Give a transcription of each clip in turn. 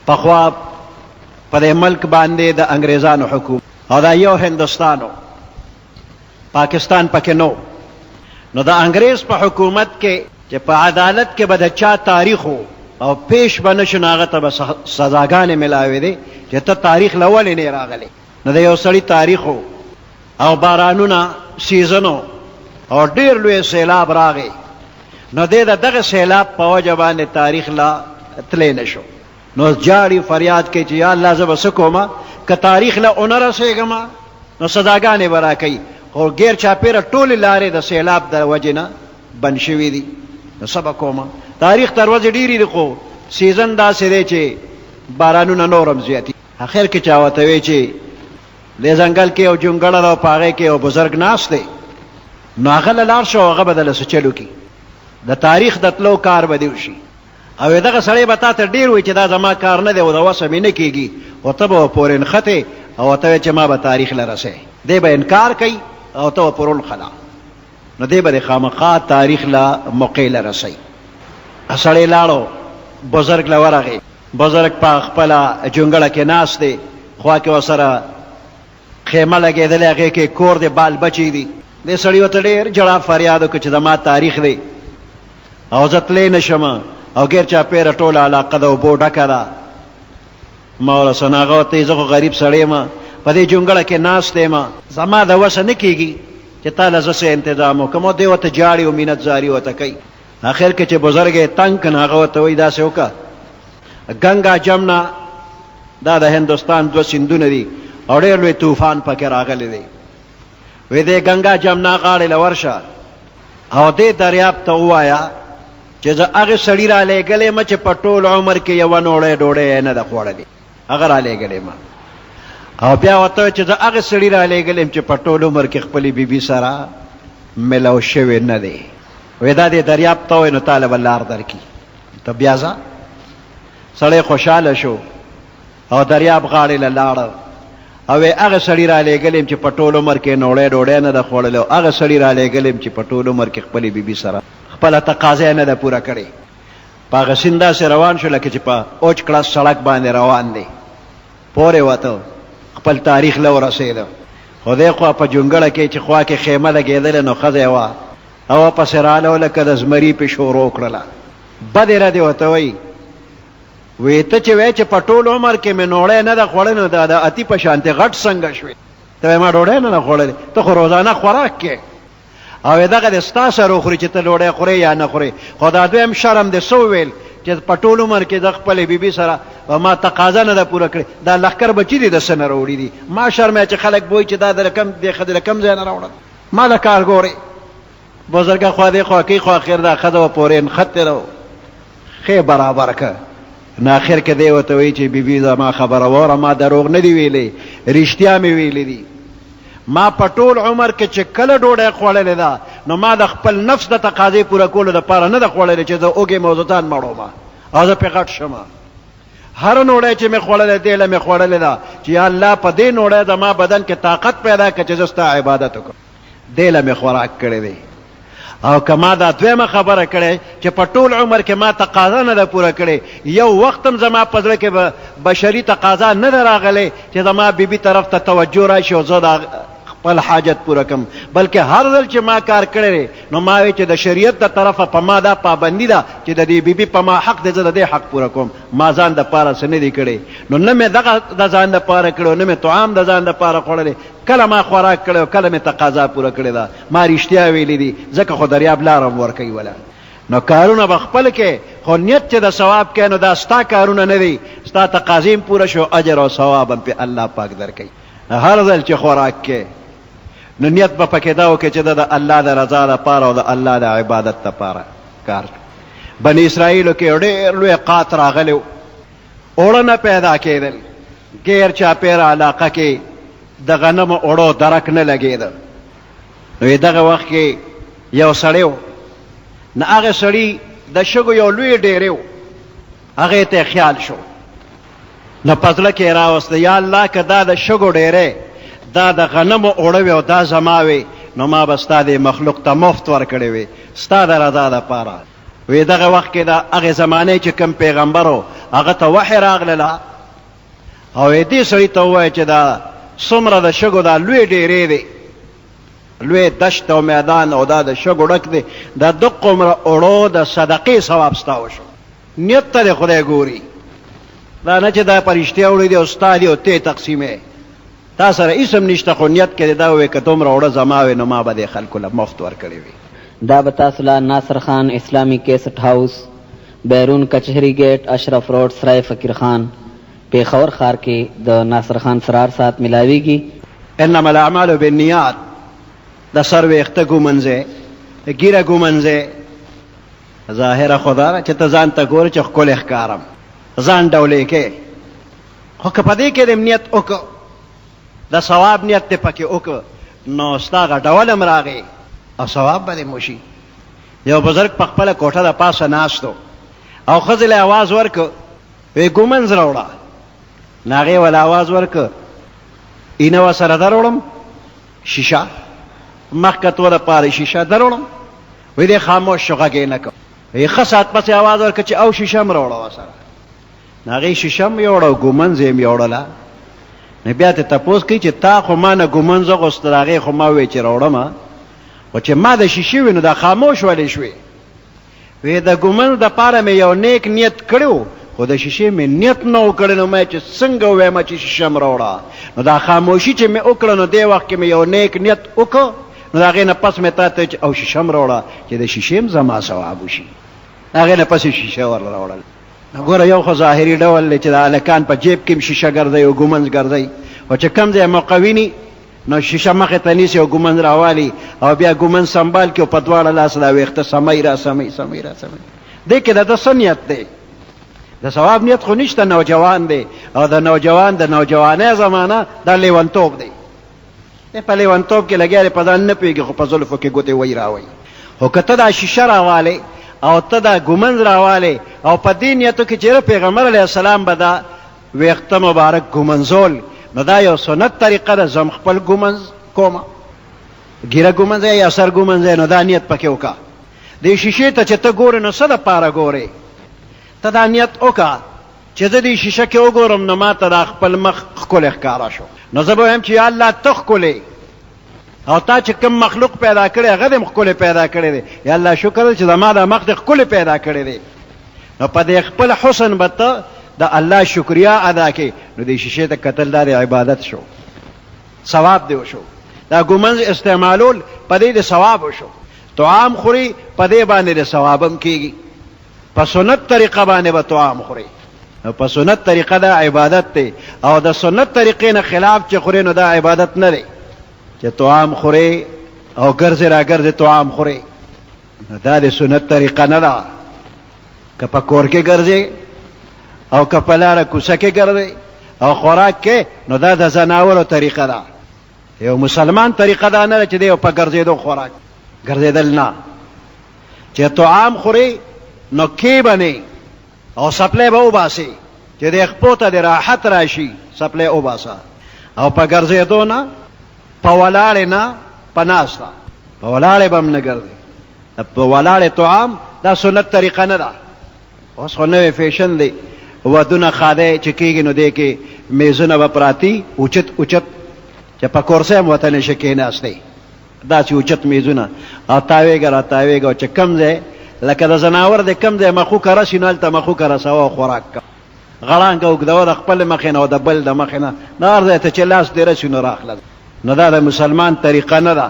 پخوا په دې ملک باندې د انګریزانو حکومت او دا یو هندوستانو پاکستان پکې نو د انګریز په حکومت کې چې په عدالت کې به د چا تاریخ او پیش به نشو نو هغه ته به سزاګانې ملاوې دي چې ته تاریخ له ولې نه راغلی نو د یو سړي تاریخ او بارانونه سیزنو او ډېر لوی سیلاب راغی نو دی د دغه سیلاب په وجه باندې تاریخ لا تلی نشو نو جاړي فریاد کوي چې یا الله زه به څه کومه که تاریخ له ونه رسېږم نو سزاګانې به راکوي خو غیر چاپېره ټولې لارې د سیلاب د وجې نه بند شوي دي نو څه به کومه تاریخ تر ورځې ډېرې دي خو سیزن داسې دی چې بارانونه نور هم زیاتي اخر کې چا ورته وی چې دې ځنګل کې یو جونګړه ده او په هغې کې یو بزرګ ناست دی نو هغه له لاړ شو هغه به دله څه چل وکړي د تاریخ د تلو کار به دې وشي او دغه سړی به تا ته ډېر وایي چې دا زما کار نه دی او د وسه مې نه کېږي او ته به پورې نښتې او ورته وایې چې ما به تاریخ له رسې دی به انکار کوي او ته به پر ونښله نو دی به د خامخا تاریخ له موقع له رسئ سړی لاړو بزرګ له ورغې بزرګ په خپله جونګړه کې ناست دی خوا کې ورسره خیمه لګېدلې هغې کې کور دی بال بچی دي دې سړي ورته ډېر ژړا فریاد وکړو چې زما تاریخ دی او زه تلی نه شم او غیر چاپېره ټوله علاقه د اوبو ډکه ده مولا حسن هغه ورته زه خو غریب سړی یم په دې جونګړه کې ناست یم زما د وسه نه کېږي چې تا له زه څه انتظام وکړم او دی ورته جاړي او مینت زاري ورته کوي اخر کې چې بزرګ یې تنګ کړ هغه ورته وایي داسې وکړه ګنګا جمنا دا د هندوستان 2 سیندونه دي او ډېر لوی طوفان پکې راغلی دی وی دې ګنګا جمنا غاړې له ورشه او دې دریاب ته ووایه چې زه هغې سړي را لېږلی یم چې په ټول عمر کې یوه نوړی ډوډۍ یې نه ده خوړلې هغه را لېږلی یم او بیا ورته وایي چې زه هغې سړي را لېږلی یم چې په ټول عمر کې خپلې بیبي سره ملو شوی نه دی وی دا دې دریاب ته وایي نو تاله به لار درکړي ته بیا ځه سړی خوشحاله شو او دریاب غاړې له لاړه او هغه سړي را لېږلی یم چې په ټول عمر کې نوړی ډوډۍ نه ده خوړلې او هغه سړي را لېږلی یم چې په ټول عمر کې خپلې بیبي سره خپله تقاضا نه ده پوره کړې په هغه سیند داسې روان شو لکه چې په اوچ کړس سړک باندې روان دی پورې وته خپل تاریخ له ورسېده خو دی خوا په جونګړه کې چې خوا کې خیمه لګېدلې نو ښځه یې وه او پسې راله لکه د زمري پې شروع کړله بد یې ردې ورته وایي وی ته چې وایې چې په ټول عمر کې مې نوړی نه ده خوړلې نو دا د اتي په شانتې غټ څنګه شوې ته وایې ما ډوډۍ نه ده خوړلې ته خو روزانه خوراک کې او دغه د ستا سره وخوري چې ته ډوډۍ خورې یا نه خورې خو دا دویم شرم دې څه وویل چې په ټول عمر کې د خپلې بیبي سره ما تقاضا نه ده پوره کړې دا لښکر بچي دي د څه نه راوړي دي ما شرمه چې خلک بوي چې دا د ښځې له کوم ځای نه راوړل ما له کار ګورې بزرګه خوا دې خوا کوي خو اخر دا ښځه به پورې نښتې ده ښې برابر که نو اخر کې دی ورته وایي چې بیبي زما خبره واوره ما دروغ نه دي ویلې رښتیا مې ویلې دي ما په ټول عمر کې چې کله ډوډۍ خوړلې ده نو ما د خپل نفس د تقاضې پوره کولو دپاره نه ده خوړلې چې زه اوږې موضوعتان مړوم او زه پې غټ شم هره نوړی چې مې خوړلې دی له مې خوړلې ده چې یا الله په دې نوړی زما بدن کې طاقت پیدا کړه چې زه ستا عبادت وکړم دی له مې خوراک کړی دی او که ما دا دویمه خبره کړې چې په ټول عمر کې ما تقاضا نه ده پوره کړې یو وخت هم زما په زړه کې به بشري تقاضا نه ده راغلی چې زما بیبي طرف ته توجه راشي او زه د خپل حاجت پوره کړم بلکې هر ځل چې ما کار کړی نو ما وایي چې د شریعت د طرفه په ما دا پابندي ده چې د دې بیبي په ما حق دی زه د دې حق پوره کوم ما ځان دپاره څه نه دي کړی نو نه مې دغه د ځان دپاره کړی نه مې طعام د ځان دپاره خوړلی کله ما خوراک کړی او کله مې تقاضا پوره کړې ده ما رښتیا ویلي دي ځکه خو دریاب لاره هم ورکوي وله نو کارونه به خپل کې خو نیت چې د ثواب کې نو دا ستا کارونه نه دي ستا تقاضې هم پوره شو اجر او ثواب هم پې الله پاک درکوي هر ځل چې خوراک کې نو نیت به پکې دا وکړي چې د الله د رضا دپاره او د الله د عبادت دپاره کار بني اسرائیلو کې ډېر لوی قات راغلی و اوړه نه پیدا کېدل غیر چاپېره علاقه کې د غنمو اوړو درک نه لګېده نو دغه وخت کې یو سړی و نو هغه سړي د شګو یو لوی ډېرې و هغې ته خیال شو نو په زړه کې یې راوسته یا الله که دا د شګو ډېرې دا د غنمو اوړه وي او دا زما وي نو ما به ستا دې مخلوق ته مفت ورکړی وي ستا د رضا دپاره وی دغه وخت کې د هغې زمانې چې کوم پیغمبر و هغه ته وحی راغلله او دې سړي ته ووایه چې دا څومره د شګو دا لوی ډیرې دی لوی دشت او میدان او دا د شګو ډک دی دا دغه عمره اوړو د صدقې ثواب ستا وشو نیت ته د خدای ګوري دا نه چې دا په رښتیا وړي دی او ستا دی او ته تقسیمې تا سره اسم نشته خو نیت کې دا ووایې که دومره اوړه زما وې نو ما به دې خلکو له مفت ورکړې وي دا به تاسو له ناصر خان اسلامي کیسټ هاوس بیرون کچهری گیټ اشرف روډ سرای فقیر خان پیښور ښار کې د ناصر خان سرار سات ملاویږي. انما الاعمال بالنیات د سر ویښته ګومنځې ګیره ګومنځې ظاهره خدا ده چې ته ځان ته ګورې چې ښکلی ښکارم ځان ډولې کې خو که په دې کې د نیت وکړه د ثواب نیت دې پکې وکړه نو ستا هغه ډول هم راغی او ثواب به دې موشي. یو بزرګ په خپله کوټه د پاسه ناست و او ښځې له اواز ورکړه وی ګومنځ راوړه نو هغې ول اواز ورکړه اینه ورسره دروړم شیشه مخکې تو دپاره شیشه دروړم وی دی خاموش شو غږ یې نه کړ وی ښه ساعت پسې اواز ورکړه چې او شیشه م راوړه ورسره نو هغې شیشه م یوړه او ګومنځ یې م یوړله نو بیا ترې تپوس کوي چې تا خو ما نه ګومنځ وغوښتل هغې خو ما وویې چې راوړمه خو چې ما د شیشې وي نو دا خاموش ولې شوې وی د ګومنځ دپاره مې یو نیک نیت کړی خو د شیشې مې نیت نه و کړی نو ما چې څنګه ووایم چې شیشه م راوړه نو دا خاموشي چې مې وکړه نو دې وخت کې مې یو نیک نیت وکړ نو د هغې نه پس مې تا ته او شیشه م راوړه چې د شیشې م زما ثواب وشي هغې نه پسې شیشه ورله راوړل. نو ګوره یو خو ظاهري ډول دی چې د هلکان په جیب کې م شیشه ګرځوي او ګومنځ ګرځوي خو چې کوم ځای موقع ویني نو شیشه مخې ته نیسي او ګومنځ راوالي او بیا ګومنځ سنبال کړي او په دواړه لاسه دا ویښته سمی را سمی سمی را سمی دې کې د ده څه نیت دی د ثواب نیت خو نشته نوجوان دی او د نوجوان د نوجوانۍ زمانه دا لیونتوب دی په لیونتوب کې لګیا دی په ځان نه پوهېږي خو په زلفو کې ګوتې وی راوی خو که ته دا شیشه راوالی او ته دا ګومنځ راوالی او په دې نیتو کې چېرې پیغمبر علیه السلام به دا ویښته مبارک ګومنځول نو دا یو سنت طریقه ده زم خپل ګومنځ کومه ګیره ګومنځ یا سر ګومنځ نو دا نیت پکې وکړه دې شیشې ته چې ته ګورې نو څه دپاره ګورې ته دا نیت وکړه چې زه دې شیشه کې وګورم نو ما ته دا خپل مخ ښکلی ښکاره شو نو زه به وایم چې یا الله ته ښکلی او تا چې کوم مخلوق پیدا کړی هغه دې ښکلی پیدا کړی دی یا الله شکر دی چې زما دا مخ دې ښکلی پیدا کړی دی نو په دې خپل حسن به ته د الله شکریا ادا کې نو دې شیشې ته کتل دا د عبادت شو ثواب دې وشو دا ګومنځ استعمالول په دې د ثواب وشو طعام خوري په دې باندې د ثواب هم کېږي په سنت طریقه باندې به طعام خوري نو په سنت طریقه دا عبادت دی او د سنت طریقې نه خلاف چې خوري نو دا عبادت نه دی چې طعام خوري او ګرځې را ګرځې طعام خوري نو دا د سنت طریقه نه ده که په کور کې ګرځې او که په لاره کوڅه کې ګرځې او خوراک کې نو دا د زناورو طریقه ده یو مسلمان طریقه دا نه ده چې دی په ګرځېدو خوراک ګرځېدل نه چې طعام خوري نو کې بنې او سپلی به وباسي چې د خپو ته د راحت راشي سپلی وباسه او په ګرځېدو نه په ولاړې نه په ناسته په ولاړې به هم نه ګرځې په ولاړې طعام دا سنت طریقه نه ده اوس خو نوی فیشن دی ودونه خاده چې کېږي نو دی کې میزونه به پراتی اوچت اوچت چې په کورسۍ هم ورته نشي کېناستی داسې اوچت میزونه او تاویږه را تاویږه او چې کم ځای لکه د زناور د کم ځای مخوکه رسي نو هلته مخوکه رسوه او خوراک کوه غړانګه اوږدوه د خپل مخې نه او د بل د مخې نه نو هر ځای ته چې لاس دې رسي نو راخله نو دا د مسلمان طریقه نه ده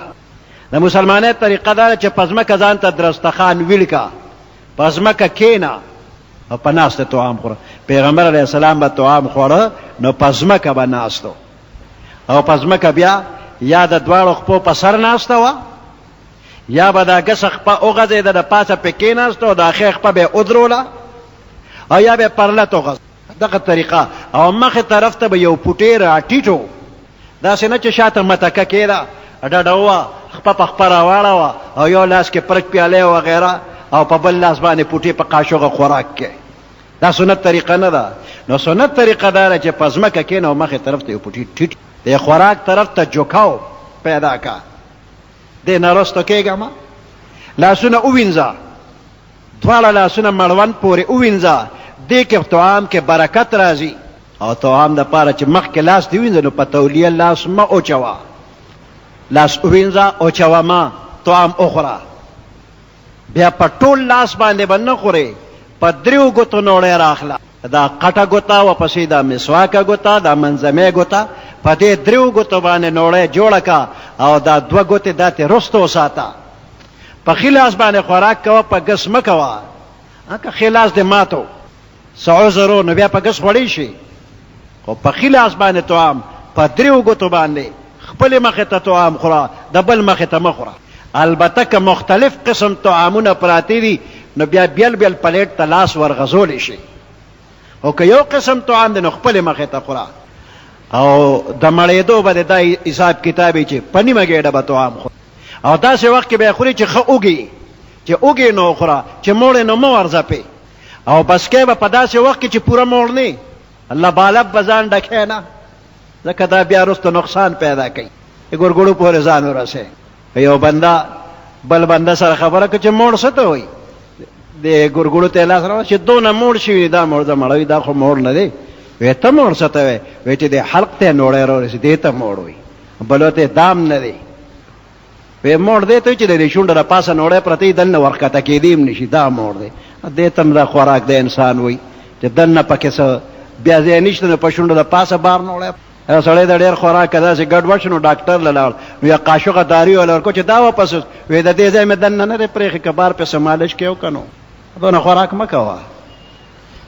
د مسلمانۍ طریقه دا ده چې په ځمکه ځان ته درستخان ویل که په ځمکه کښېنه او په ناسته طعام خوره پیغمبر علیه السلام به طعام خوړه نو په ځمکه به ناستو او په ځمکه بیا یا د دواړو خپو په سر ناسته وه یا به دا ګسه خپه وغځېده د پاسه پې کېناسته او د ښې خپه به یې ودروله او یا به یې پرلت وغځ دغه طریقه او مخې طرف ته به یو پوټې راټیټو داسې نه چې شاته متکه کېده ډډه وه خپه په خپه راواړوه او یو لاس کې پرک پیالې وغیره او په بل لاس باندې پوټې په قاشوغه خوراک کې دا سنت طریقه نه ده نو سنت طریقه دا ده چې په ځمکه کښېنه او مخې طرف ته یو پوټې ټیټ د خوراک طرف ته جوکاو پیدا کا دې نه رستو کېږه ما لاسونه ووینځه دواړه لاسونه مړوند پورې ووینځه، دې کې طعام کې برکت راځي. او طعام د پاره چې مخکې لاس دې وینځه نو په تولیه لاس مه اوچوه، لاس ووینځه اوچوه مه، طعام وخوره. بیا په ټول لاس باندې به نه خورې، په 3 ګوتو نوړی راخله، دا قټه ګوته ورپسې دا مسواکه ګوته، دا منځمې ګوته، په دې 3 ګوتو باندې نوړی جوړه که او دا 2 ګوتې داتې رستو وساته. په ښي لاس باندې خوراک کوه، په ګس مه کوه. که ښي لاس دې ماتو څه عذر نو بیا په ګس خوړی شي، خو په ښي لاس باندې طعام په 3 ګوتو باندې خپلې مخې ته طعام خوره، د بل مخې ته مه خوره. البته که مختلف قسم طعامونه پراته دي نو بیا بیل بیل پلیټ ته لاس ورغځولی شي، او که یو قسم طعام دی نو خپلې مخې ته خوره. او د مړېدو به د دا حساب کتاب چې په نیمه ګېډه به طعام خوره، او داسې وخت کې به یې خوري چې ښه اوږي، چې اوږې نو وخوره، چې موړې نو مه ورځپې. او بسکی به په داسې وخت کې چې پوره موړ نه الله بالب به ځان ډکې نه، ځکه دا بیا وروسته نقصان پیدا کوي. ګورګوړو پورې ځان ورسې. یو بنده بل بنده سره خبره که چې موړ څه ته وایي، د ګورګوړو ته لاس راوړه چې دونه موړ شوي، دا موړ د مړوي، دا خو موړ نه دی. وی ته موړ څه ته وایې؟ وایي چې د حلق ته نوړی راورسي دې ته موړ وایي، بلو ته دام نه دی. وی موړ دی ته چې د دې شونډه د پاسه نوړی پرته دننه ورښکته کېدی هم نشي، دا موړ دی. دې ته هم دا خوراک د انسان وایي چې دننه پکې څه بیا ځای نشته نو په شونډه د پاسه بار نوړی. سړی د ډېر خوراک که داسې ګډوډ شو نو ډاکټر له لاړ، نو یا قاشقه داري وله ورکړو چې دا واپس وایي د دې ځای مې دننه نه دی پرېښې، که بار پسې مالش کې که نو دونه خوراک مه کوه،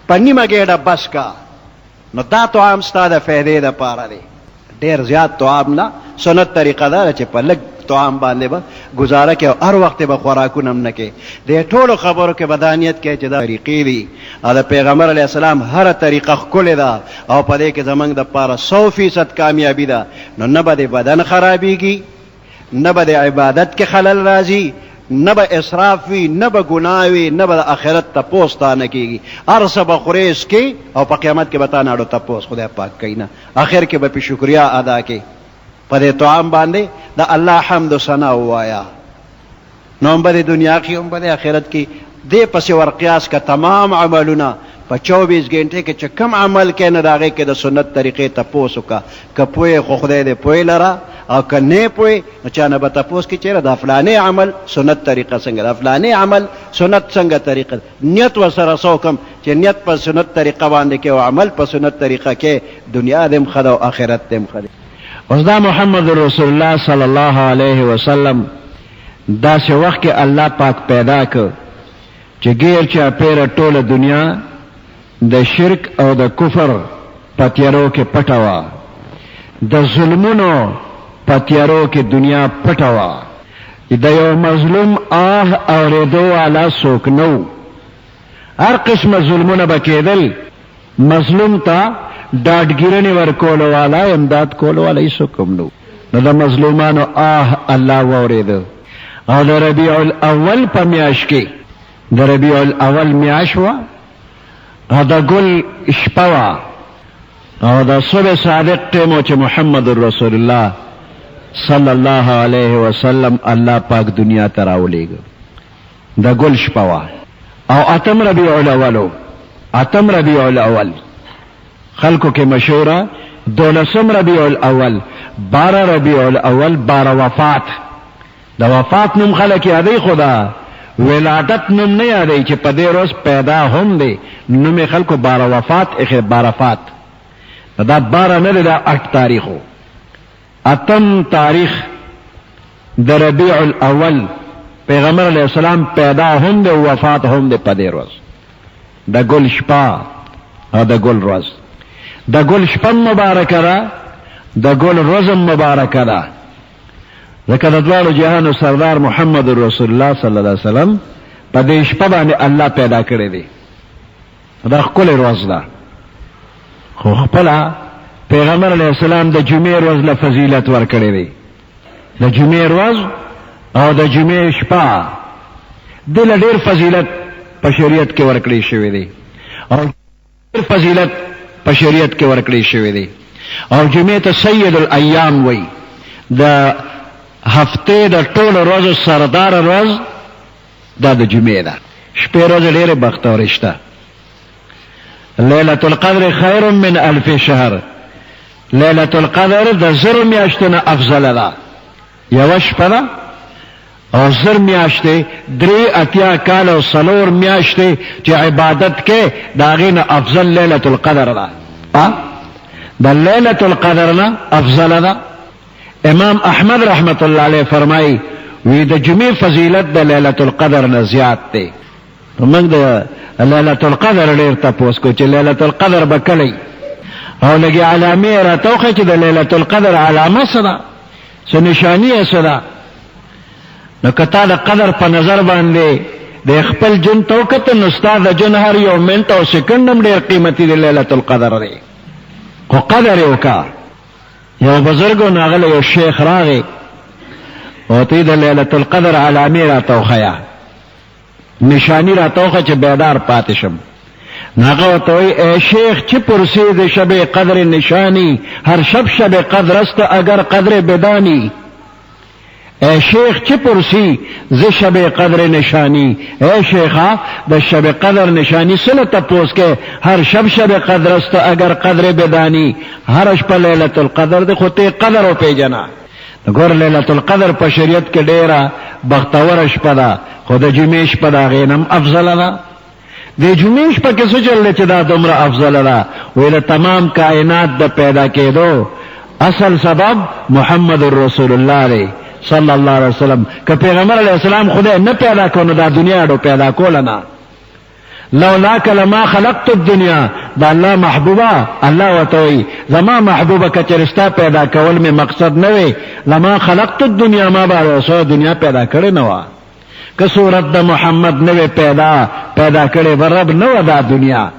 په نیمه ګېډه بس کا. نو دا طعام ستا د فایدې دپاره دی، ډېر زیات طعام نه. سنت طریقه دا ده چې په لږ طعام باندې به گزاره کې او هر وخت به خوراکونه هم نه کې. د ټولو خبرو کې به دا نیت کې چې دا طریقې دي، او د پیغمبر علیه السلام هره طریقه ښکلې ده او په دې کې زموږ دپاره 100% کامیابي ده. نو نه به د بدن خرابېږي، نه به د عبادت کې خلل راځي، نه به اسراف وي، نه به ګناه وي، نه به د آخرت تپوس تا نه کېږي. هر څه به خورې څکې او په قیامت کې به تا نه اړو تپوس خدای پاک کوي نه، آخر کې به پې شکریا ادا کې. په دې طعام باندې د الله حمد و ثنا ووایه، نو هم به د دنیا کې هم به د آخرت کې دې پسې ورقیاس که تمام عملونه په 24 ګنټې کې چې کم عمل کوې نو د هغې کې د سنت طریقې تپوس وکړه. که پوهې خو خدای دې پوهې لره، او که نه پوهې نو چا نه به تپوس کې چېرې دا فلانې عمل سنت طریقه څنګه، دا فلانې عمل سنت څنګه طریقه، نیت ورسره څه وکړم چې نیت په سنت طریقه باندې کې او عمل په سنت طریقه کې، دنیا دې هم ښه ده او آخرت دې هم ښه ده. اوس دا محمد رسول الله صلی الله علیه وسلم داسې وخت کې الله پاک پیدا کړ چې غیر چاپېره ټوله دنیا د شرک او د کفر په تیارو کې پټه وه، د ظلمونو په تیارو کې دنیا پټه وه، د یو مظلوم آه اورېدو والا څوک نه و. هر قسمه ظلمونه به کېدل، مظلوم ته ډاډګیرنې ورکولو والا، امداد کولو والا هېڅوک هم نه و. نو د مظلومانو آه الله واورېده. او د ربیع الاول په میاشت کې، د ربیع الاول میاشت وه او د ګل شپه وه او د صبح صادق ټیم و چې محمد رسول الله صلی الله علیه وسلم الله پاک دنیا ته راولېږه، د ګل شپه وه. او اتم ربیع الاول و، اتم ربیع الاول خلکو کې مشهوره، 12 ربیع الاول، 12 ربیع الاول، 12 وفات. د وفات نوم خلک یادوي، خو دا ولادت نوم نه یادوي چې په دې روز پیدا هم دی، نوم یې خلکو 12 وفات ایښی، 12 فات. دا 12 نه دی، دا 8 تاریخ و. اتم تاریخ د ربیع الاول پیغمبر علیہ السلام پیدا هم دی، وفات هم دی په دې روز. د ګل شپه او د ګل روز، د ګل شپه مبارکه ده، د ګل روز مبارکه ده، ځکه د دواړو جهانو سردار محمد رسول الله صلی الله علیه وسلم په دې شپه باندې الله پیدا کړی دی. دا ښکلی روز ده، خو خپله پیغمبر علیه السلام د جمعې روز له فضیلت ورکړی دی. د جمعې روز او د جمعې شپه دې له ډېر فضیلت په شریعت کې ورکړی شوی دی، او ډېر فضیلت په شریعت کې ورکړی شوی دی. او جمعې ته سید الایام وایي، د هفته د ټولو ورځو سردار ورځ دا د جمعې ده. شپې ورځې ډېرې بختورې شته. لیلة القدر خیر من الف شهر. لیلة القدر د 1000 میاشتو نه افضل ده. یوه شپه ده او 1000 میاشتې 83 کال او 4 میاشتې چې عبادت کې د هغې نه افضل لیلة القدر ده. د لیلة القدر نه افضل ده. امام احمد رحمت الله علیه فرمایي وی د جمعې فضیلت د لیلة القدر نه زیات دی. موږ د لیلة القدر ډېر تپوس کو چې لیلة القدر به کله او لږې علامې راته وښیه چې د لیلة القدر علامه څه ده، څه نشاني یې څه ده. نو که تا د قدر په نظر باندې د خپل ژوند ته وکتل نو ستا د ژوند هر یو منټ او سکنډ هم ډېر قیمتي دی لیلة القدر دی. خو قدر یې وکړه. یو بزرګ و ناغلی یو شیخ راغی او ته د لیلة القدر علامې راته وښیه، نشانی راته وښیه چې بیدار پاتې شم. ناغه ورته وایي ای شیخ چه پرسی ز شب قدر نشانی، هر شب قدر است اگر قدر بدانی. ای شیخ چه پرسی ز شب قدر نشانی، ای شیخا د شب قدر نشانی سره تپوس کې هر شب قدر است اگر قدر بدانی. هر شپه لیلة القدر د خو ته قدر او پیژنه. ګور لیلة القدر په شریعت کې ډیره بختوره شپه ده، خو د جمعې شپه د هغې نه هم افضله ده. د جمعې شپه کې څه چل دی چې دا دومره افضله ده؟ وایي د تمام کائنات د پیدا کېدو اصل سبب محمد رسول الله دی صلی الله علیه وسلم. که پیغمبر علیه السلام خدای نه پیدا کړو نو دا دنیا ډو پیدا کوله نه. لولاک لما خلقت الدنیا، دا الله محبوبه الله ورته وایي زما محبوبه که چېرې ستا پیدا کول مې مقصد نه وی لما خلقت الدنیا ما به سو دنیا پیدا کړې نه وه. که صورت د محمد نه وی پیدا کړې به رب نه وه دا دنیا.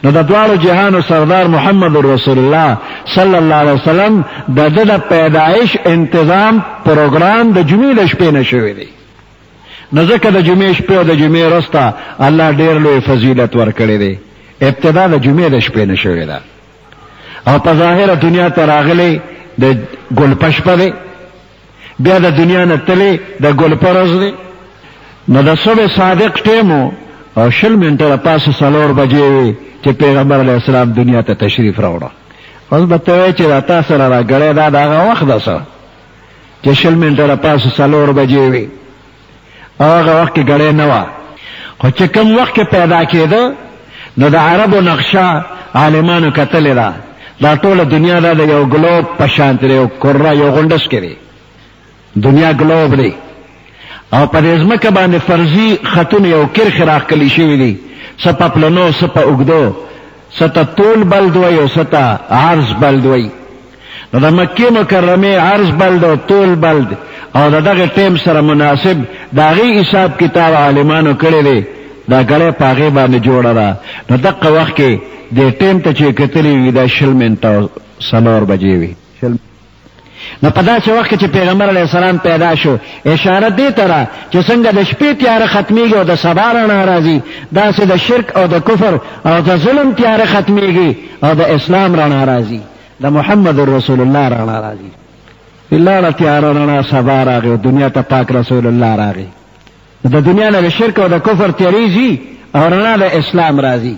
نو د دواړو جهانو سردار محمد رسول الله صلی الله علیه وسلم د ده د پیدایش انتظام پروګرام د جمعې د شپې نه شوی دی. نو ځکه د جمعې شپې او د جمعې ورځ ته الله ډېر لوی فضیلت ورکړی دی. ابتدا د جمعې د شپې نه شوې ده او په ظاهره دنیا ته راغلی د ګلپه شپه دی، بیا د دنیا نه تللی د ګلپه ورځ دی. نو د صبح صادق ټیم او 20 منټه لپاسه 4 بجې وي چې پیغمبر علیه السلام دنیا ته تشریف راوړه. اوس به ته وایې چې دا تا سره راګړی دا د هغه وخت ده څه چې 20 منټه لپاسه 4 بجې وي. هغه وخت کې ګړی نه وه، خو چې کوم وخت کې پیدا کېده نو د عربو نقشه عالمانو کتلې ده. دا ټوله دنیا دا د یو ګلوب په شانت دی، یو کره یو غونډس کې دی. دنیا ګلوب دی او په دې ځمکه باندې فرضي خطونه یو کرښې راښکلي شوي دي، څه په پلنو څه په اوږدو، څه ته طول بلد وایي او څه ته عرض بلد وایي. نو د مکې مکرمې عرض بلد او طول بلد او د دغه ټیم سره مناسب د هغې حساب کتاب عالمانو کړی دی. دا ګړی په هغې باندې جوړه ده. نو دقه وخت کې دې ټیم ته چې کتلي وي دا 20 منټه او 4 بجې وي. نو په داسې وخت کې چې پیغمبر علیه السلام پیدا شو اشاره دې ته ده چې څنګه د شپې تیاره ختمیږي او د سبا رڼا راځي، داسې د شرک او د کفر او د ظلم تیاره ختمیږي او د اسلام رڼا راځي، د محمد رسول الله رڼا راځي. لاړه تیاره رڼا سبا راغی او دنیا ته پاک رسول الله راغی. د دنیا نه د شرک او د کفر تیریږي او رڼا د اسلام راځي.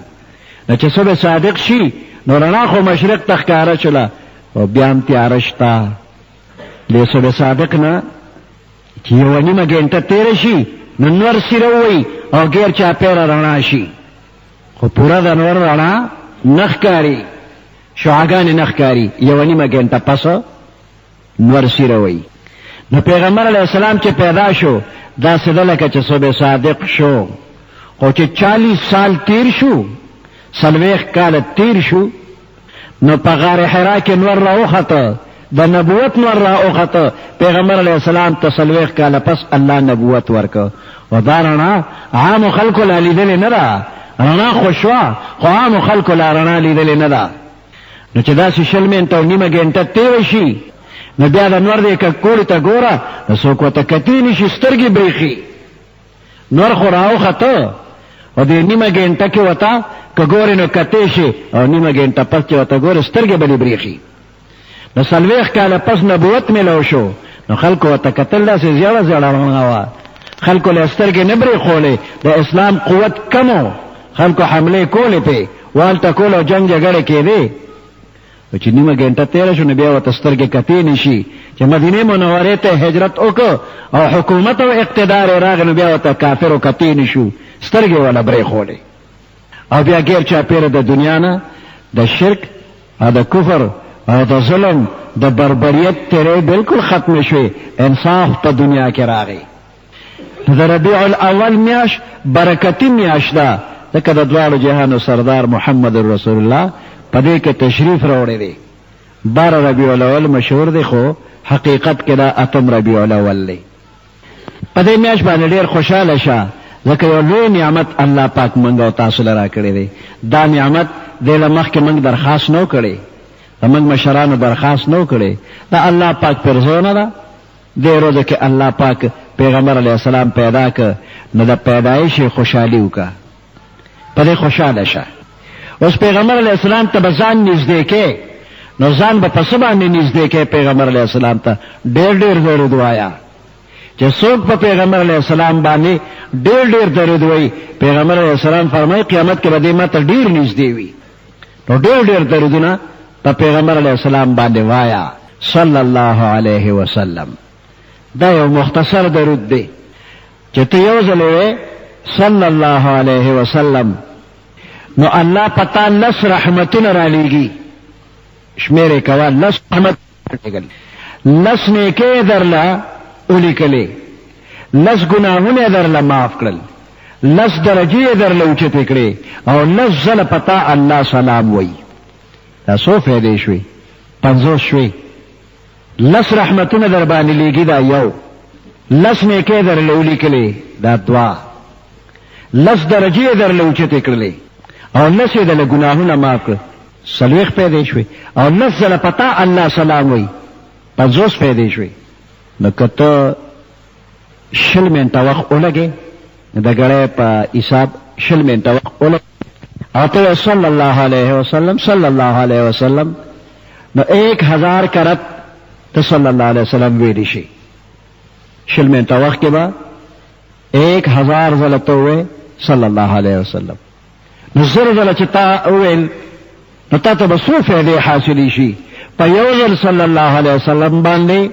نو چې صبح صادق شي نو رڼا خو مشرق ته ښکاره شوله او بیا هم تیاره شته. د صبح صادق نه چې 1.5 ګنټه تېره شي نو نور سیره ووي او غیر چاپېره رڼا شي، خو پوره د نور رڼا نه ښکاري، شعاګانې نه ښکاري. 1.5 ګنټه پس نور سیره ووي. نو پیغمبر علیه السلام چې پیدا شو داسې ده لکه چې صبح صادق شو، خو چې 40 سال تیر شو 40 کاله تیر شو نو په غار حرا کې نور راوخته، د نبوت نور راوخته. پیغمبر علیه السلام ته 40 کاله پس الله نبوت ورکه او دا رڼا عامو خلکو لا لیدلې نه ده. رڼا خو شوه خو عامو خلکو لا رڼا لیدلې نه ده. نو چې داسې 20 منټه او 1.5 ګنټه تېره شي نو بیا د نور دې ککوړې ته ګوره نو څوک ورته کتلی نه شي، سترګې برېښي. نور خو راوخته او دې 1.5 ګنټه کې ورته که ګورې نو کتی شي او 1.5 ګنټه پس چې ورته ګورې سترګې به دې برېښي. نو 40 کاله پس نبوت میلاو شو نو خلکو ورته کتل داسې زیړه زیړه رڼا وه. خلکو له سترګې نه برېښولې، د اسلام قوت کمو، خلکو حملې کولې پې والته کول او جنګ جګړې کېدې. چې نیمه ګنټه تېره شو نو بیا ورته سترګې کتې نه شي چې مدینې منورې ته هجرت وکړ او حکومت او اقتدار یې راغی، نو بیا ورته کافرو کتې نه شو، سترګې وله برېښولې. او بیا غیر چاپېره د دنیا نه د شرک او د کفر او د ظلم د بربریت تیرې بالکل ختم شوې، انصاف په دنیا کې راغی. د ربیع الاول میاشت برکتي میاشت ده، ځکه د دواړو جهانو سردار محمد رسول الله په دې کې تشریف راوړی دی. 12 ربیع الاول مشهور دی، خو حقیقت کې دا 8 ربیع الاول دی. په دې میاشت باندې ډېر خوشاله شه، ځکه یو لوی نعمت الله پاک موږ او تاسو له راکړی دی. دا نعمت دې له مخکې موږ درخواست نو کړی، زموږ مشرانو درخواست نو کړی، دا الله پاک پرزونه ده. دې ورځ کې الله پاک پیغمبر علیه السلام پیدا کړ، نو د پیدایش خوشحالي وکړه، په دې خوشاله شه. اوس پیغمبر علیه السلام ته به ځان نږدې کې، نو ځان به په څه باندې نږدې کې پیغمبر علیه السلام ته؟ ډېر ډېر درود وایه. چې څوک په پیغمبر علیه السلام باندې ډېر ډېر درود وایي، پیغمبر علیه السلام فرمایي قیامت کې به دې ماته ډېر نږدې وي. نو ډېر ډېر درودونه په پیغمبر علیه السلام باندې وایه صلی الله علیه وسلم. دا یو مختصر درود دی چې ته یو ځل وایې صلی الله علیه وسلم، نو الله پتا 10 رحمتونه را لیږي. شمیرې کوه، 10 رحمتونه، 10 نیکۍ درله ولیکلې، 10 ګناهونه درله معاف کړل، 10 درجې درله اوچتې کړې، او 10 ځله پتا الله سلام وایي. دا څو فایدې شوې؟ 50 شوې. 10 رحمتونه در باندې لیږي، دا یو. 10 نیکۍ درله ولیکلې، دا 2. 10 درجې درله اوچتې کړلې، او 10 یې درله ګناهونه معاف کړل، 40 فایدې شوې. او 10 ځله پتا الله سلام وایي، 50 فایدې شوې. نو که ته 20 منټه وخت ولګې، د ګړۍ په حساب 20 منټه وخت ولګې، او ته صلی الله علیه وسلم صلی الله علیه وسلم، نو 1000 کرت ته صلی الله علیه وسلم ویلی شي. 20 منټه وخت کې به 1000 ځله ته ووایې صلی الله علیه وسلم. نو 1000 ځله چې تا وویل، نو تا ته به څو فایدې حاصلې شي؟ په یو ځل صلی الله علیه وسلم باندې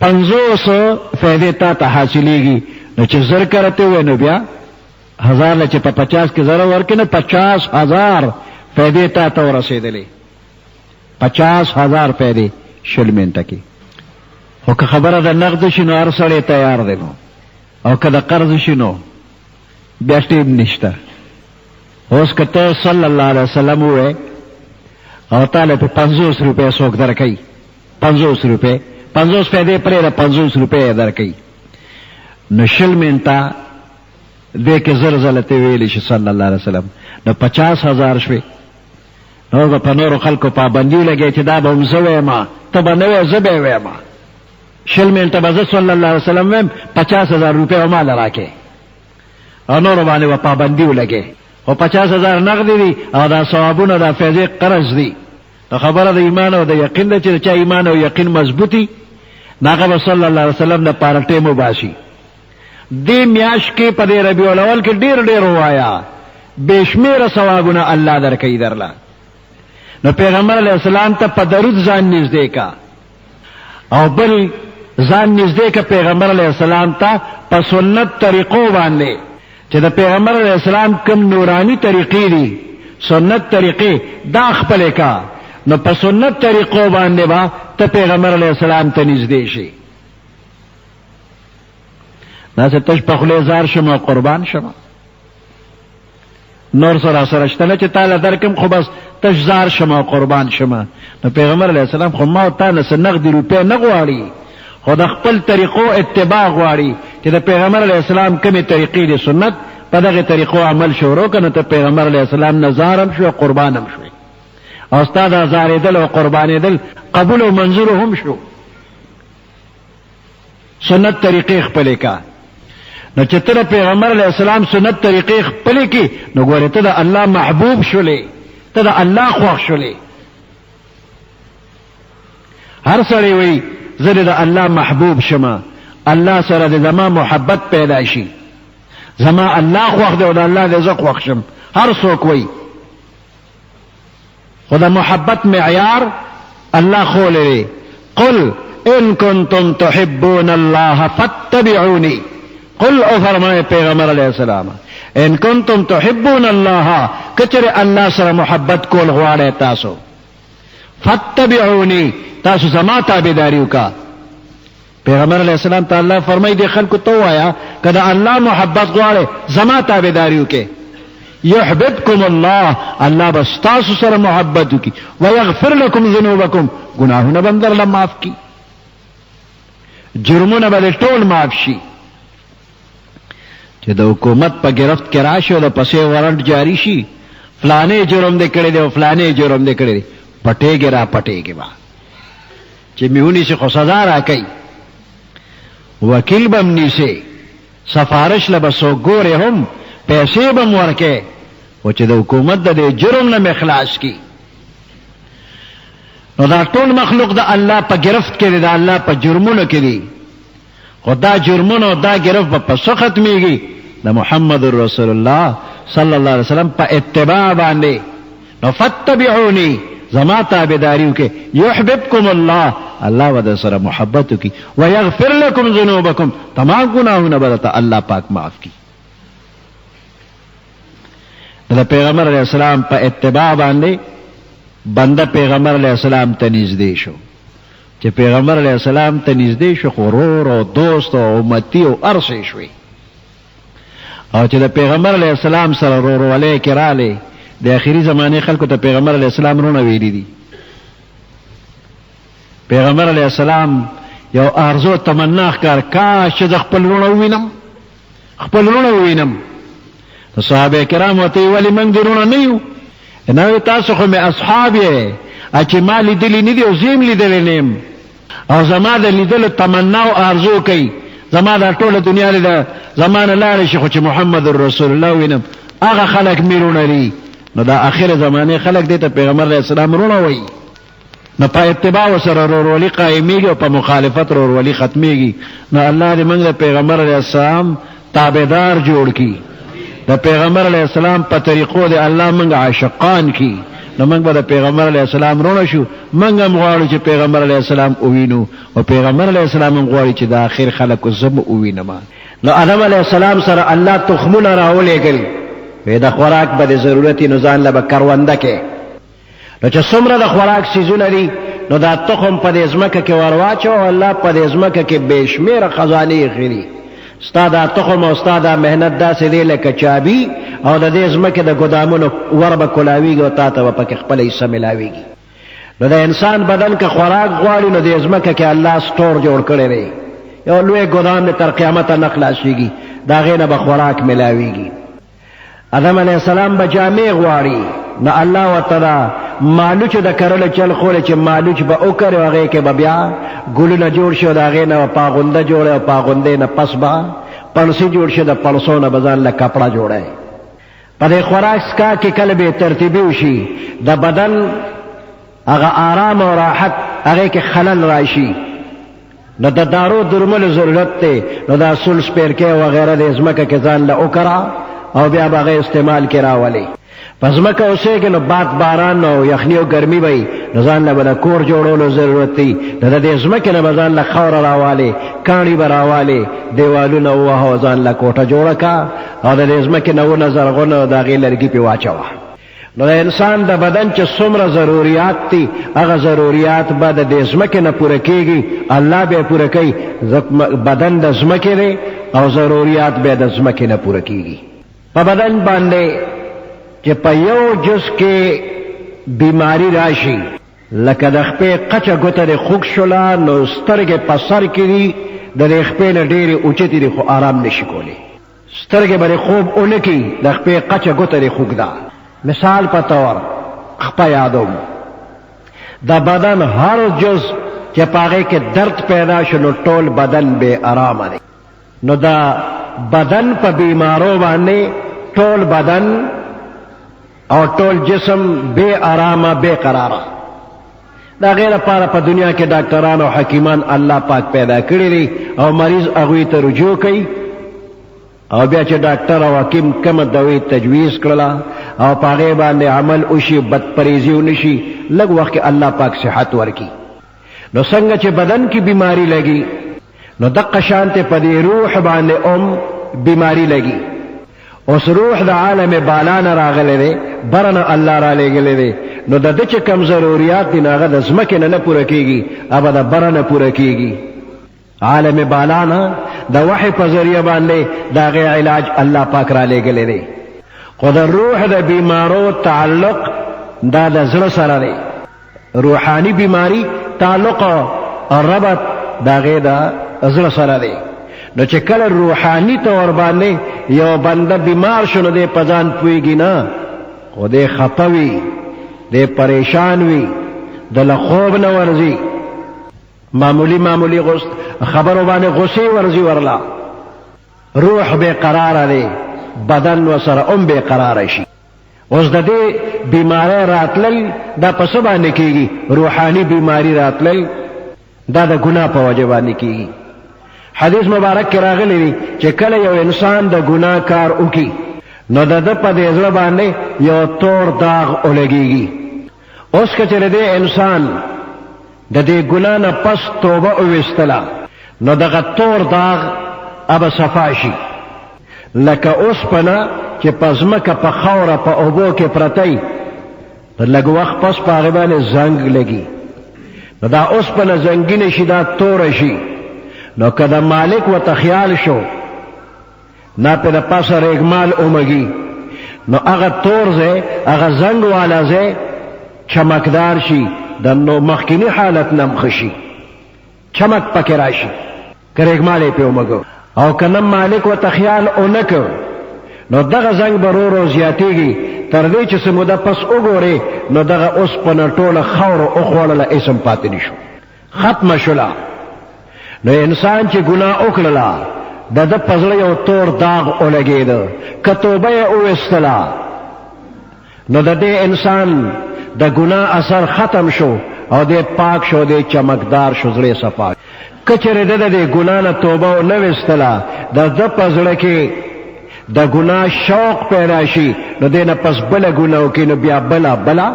500 فایدې تا ته حاصلېږي. نو چې 1000 کرته ووایې، نو بیا 1000 له چې په 50 کې 0 ورکړې، نو 50,000 فایدې تا ته ورسېدلې. 50,000 فایدې 20 منټه کې. خو که خبره د نقد شي، نو هر سړی تیار دی، نو او که د قرض شي، نو بیا ټیم نشته. اوس که ته صلی الله علیه وسلم ووایې او تاله په 50 روپۍ څوک درکوي، 50 روپۍ، 50 فایدې پرېږده، 50 روپۍ درکوي، نو 20 منټه دې کې 1000 ځله ته ویلی شي صلی الله علیه وسلم، نو 50,000 شوې. نور به په نورو خلکو پابندي ولګوې چې دا به هم زه ویمه، ته به نه وایې، زه به یې ویمه. 20 منټه به زه صلی الله علیه وسلم ویم، 50,000 روپۍ به ماله راکې، او نورو باندې به پابندي ولګې. خو 50,000 نقد دي، او دا ثوابونه دا فیضې قرض دي. نو خبره د ایمان او د یقین ده، چې چا ایمان او یقین مضبوطي، هغه به صلی الله علیه وسلم د پاره ټیم وباسي. دې میاشت کې په دې ربیع الاول کې ډېر ډېر ووایه، بې شمېره ثوابونه الله درکوي درله. نو پیغمبر علیه السلام ته په درود ځان نږدې کا، او بل ځان نږدې کا پیغمبر علیه السلام ته په سنت طریقو باندې، چې د پیغمبر علیه السلام کوم نورانی طریقې دي، سنت طریقې دا خپلې کا. نو په سنت طریقو باندې با ته پیغمبر علیه السلام ته نږدې شي. داسې تش په خولې زار شم او قربان شم، نور سره شته نه چې تاله درکم، خو بس تش زار شم او قربان شم. نو پیغمبر علیه السلام خو ما او تا نه څه نقدي روپۍ نه غواړي، خو د خپل طریقو اتباع غواړي، چې د پیغمبر علیه السلام کومې طریقې دي سنت، په دغه طریقو عمل شروع کړه. نو ته پیغمبر علیه السلام نه زارم شو، قربان هم شوې، او ستا دا زارېدل او قربانېدل قبول او منظور هم شو. سنت طریقې خپلې کا. نو چې ته د پیغمبر علیه السلام سنت طریقې خپلې کې، نو ګورې ته د الله محبوب شولې، ته د الله خوښ شولې. هر سړی وایي زه د الله محبوب شمه، الله سره د زما محبت پیدا شي زما الله خوښ دی او د الله د زه خوښ شم هر څوک وایي خو د محبت معیار الله خولی قل ان کنتم تحبون الله فاتبعوني قل او فرمائے پیغمبر علیہ السلام ان کنتم تحبون الله کچر الله سره محبت کول غواړی تاسو فاتبعوني تاسو زما تابعداري وکا پیغمبر علیہ السلام ته الله فرمای دی خلکو ته وایا کله الله محبت غواړي زما تابعداري وکي يحببكم الله الله بس تاسو سره محبت وکي ويغفر لكم ذنوبكم گناهونه بندر له معاف کی جرمونه به ټول معاف شي چې د حکومت په گرفت کې راشي او د پسې وارنټ جاری شي فلانه جرم دې کړی دی او فلانه جرم دې کړی دی پټېږي را پټېږي با چې میونی شي خو سزا را کوي وکیل بم نیسي سفارش له بسو ګورې هم پیسې بم ورکې او چې د حکومت د جرم نه مخلاص کی نو دا ټول مخلوق د الله په گرفت کې دی د الله په جرمونو کې دی خو دا جرمونو دا گرفت په څه ختمېږي د محمد رسول الله صلی الله علیه وسلم په اتباع باندې نو فتبعوني زما تابعداري وکي يحببكم الله الله ود سره محبت وکي ويغفر لكم ذنوبكم تمام گناهونه برته الله پاک معاف کی د پیغمبر علیہ السلام په اتباع باندې بنده پیغمبر علیہ السلام ته نږدې شو چې پیغمبر علیہ السلام ته نږدې شو غرور او دوست او امتی او ارسه شوي او چې د پیغمبر علیہ السلام سره ورولې کراله د اخیری زمانه خلکو ته پیغمبر علیہ السلام رونه ویلي دي پیغمبر علیہ السلام یو ارزو تمنا ښکار کاش د خپل رونه وینم صحابه کرام ته ولی موږ درونه نه یو نو تاسو خو می اصحاب یې چې ما لیدلی نه دي او زم لیدلی نیم او زما د لیدلو تمنا او ارزو کوي زما د ټوله دنیا له زمانه لاړ شي خو چې محمد رسول الله وینم هغه خلک میرونه لري نو دا اخر زمانه خلک دې ته پیغمبر علیہ السلام رونه وایي نو په اتباع سره ورولي قائميږي او په مخالفت ورولي ختميږي نو الله دې موږ د پیغمبر علیہ السلام تابعدار جوړ کړي د پیغمبر علیہ السلام په طریقو دې الله موږ عاشقان کړي نو موږ به د پیغمبر علیہ السلام رونه شو موږ هم غواړو چې پیغمبر علیہ السلام ووینو او پیغمبر علیہ السلام هم غواړي چې د اخر خلکو زم ووینم نو آدم علیہ السلام سره الله تخمونه راولېږل وې د خوراک به ضرورت نو ځان له کرونده کې نو چې څومره د خوراک سيزونه دي نو دا تخم په دې ځمکه کې ورواچو او الله په دې ځمکه کې بشمیره خزانه خېری استاد تخم او استاد مهنت داسې دی لکه چابي او د دې ځمکه د ګدامونو وربه کولاویږي او تاته په کې خپل حصہ ملاويږي نو د انسان بدن کې خوراک غواړي نو د ځمکه کې الله سٹور جوړ کړی دی یو لوی ګدام تر قیامت نه خلاصيږي دا غینه به خوراک ملاويږي آدم علیہ السلام به جامع غواړي نو الله وتعالى مالوچ د کرل چل خول چې مالوچ به او کړو هغه کې به بیا ګلونه جوړ شو دا هغه نه پاغونده جوړه او پاغونده نه پس با پړسي جوړ شه د پړسونه بازار له کپڑا جوړه په دې خوراک سکا کې کله به ترتیبي وشي د بدن هغه آرام او راحت هغه کې خلل راشي نو د دارو درمل ضرورت ته نو دا سول سپیر کې او غیره د ازمکه کې ځان له او کرا او بیا به استعمال کرا ولی پس مکه اوسه کې نو باران او یخنی او ګرمي وي ځان له بل کور جوړولو ضرورت دی د دې ځمکه نه ځان له خور راواله کانی براواله دیوالونه او ځان له کوټه جوړه کا او د دې ځمکه نو نظر غونه د غیل لرګي په واچوا نو د انسان د بدن چې څومره ضرورت دي هغه ضرورت به د دې ځمکه نه پوره کیږي الله به پوره کوي بدن د ځمکه دی او ضرورت به د ځمکه نه پوره کیږي په بدن باندې چې په یو جز کې بیماری راشي لکه د خپې قچه ګوته د خوږ شولا نو سترګې په سر کې دي د خپې نه ډېرې اوچتې دي خو آرام نشي کولی سترګې به خوب اونکي د خپې قچه ګوته د خوږ ده مثال په طور خپه یادوم د بدن هر جز چې په هغې کې درد پیدا شو نو ټول بدن بې آرامه دی نو دا بدن په بیمارو باندې ټول بدن او ټول جسم بے آرامه بے قراره دا غیر لپاره په دنیا کې ډاکټران او حکیمان الله پاک پیدا کړی دي او مریض هغوی ته رجوع کوي او بیا چې ډاکټر او حکیم کومه دوی تجویز کړله او په هغې باندې عمل وشي بدپریزي ونشي لږ وخت کې الله پاک صحت ورکي نو څنګه چې بدن کې بیماری لګي نو دقه شانته په دې روح باندې بیماری لګي اوس روح د عالم بالا نه راغلی دی بره نه الله را لېږلی دی نو د ده چې کم ضروریات دي نو هغه د ځمکې نه پوره کېږي هغه د بره نه پوره کېږي عالم بالا نه د وحی په ذریعه باندې د هغې علاج الله پاک را لېږلی دی خو د روح د بیمارو تعلق دا د زړه سره دی روحانی بیماری تعلق او ربط د هغې د زړه سره دی نو چې کله روحانی طور باندې یو بنده بیمار شو نو دی په ځان پوهېږي نه خو دی خفه وي دی پریشان وي د له خوب نه ورځي معمولی خبرو باندې غصې ورځي ورله روح بے قراره دی بدن ورسره بے قراره شي اوس د دې بیماری راتلل دا په څه باندې کېږي روحاني بیماری راتلل دا د ګناه په وجه باندې کېږي حدیث مبارک کې راغلی دی چې کله یو انسان د ګناه کار وکړي نو د ده په دې زړه باندې یو تور داغ ولګېږي اوس که چېرې دې انسان د دې ګناه نه پس توبه وویستله نو دغه تور داغ ابه صفا شي لکه اوسپنه چې په ځمکه په خاوره په اوبو کې پرتی د لږ وخت پس په هغې باندې زنګ لګي نو دا اوسپنه زنګینه شي دا توره شي نو که د مالک ورته خیال شو نا پې د پاسه ریګمال اومږي نو هغه تور ځای هغه زنګ والا ځای چمکدار شي د نو مخکینی حالت نه ښه شي چمک پکې راشي که ریګمال یې پې اومږو او که نه مالک ورته خیال ونه کړ نو دغه زنګ به ورو ورو زیاتېږي تر دې چې څه موده پس وګورې نو دغه اوسپنه ټوله خاورو وخوړله اسم پاتې نه شو ختمه شوله نو انسان چې ګناه وکړله د ده په زړه یو تور داغ ولګېده که توبه یې وویستله نو د دې انسان د ګناه اثر ختم شو او دی پاک شو دی چمکدار شو زړه صفا که چېرې ده د دې ګناه نه توبه ونه ویستله د ده په زړه کې د ګناه شوق پیدا شي نو دی نه پس بله ګناه وکړي نو بیا بله